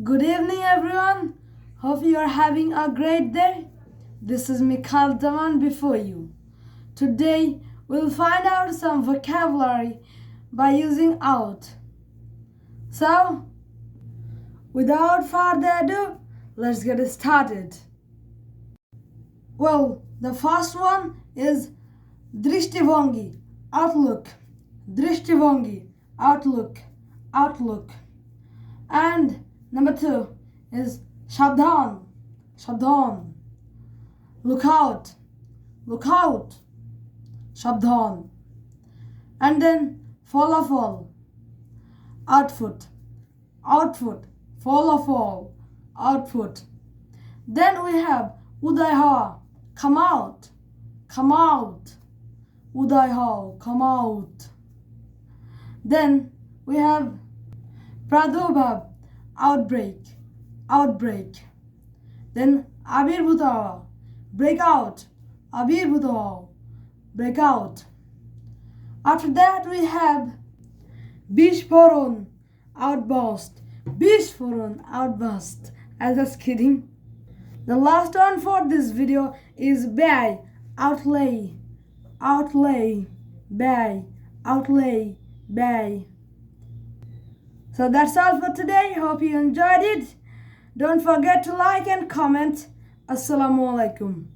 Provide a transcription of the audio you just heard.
Good evening, everyone. Hope you are having a great day. This is Mikhail Daman before you. Today, we'll find out some vocabulary by using out. So, without further ado, let's get started. Well, the first one is Drishtivongi, outlook. Drishtivongi, outlook, outlook. And number 2 is Shabdhan, Shabdhan. Look out, look out, Shabdhan. And then fall, outfoot, outfoot, fall, outfoot. Then we have Udaiha, come out, come out. Udaiha, come out. Then we have Pradubhav, outbreak, outbreak. Then Abirbhuta, break out, Abirbhuta, break out. After that we have Bishporon, outburst, Bishporon, outburst. I was just kidding. The last one for this video is Bay, outlay, outlay, Bay, outlay, Bay. So that's all for today. Hope you enjoyed it. Don't forget to like and comment. Assalamu alaikum.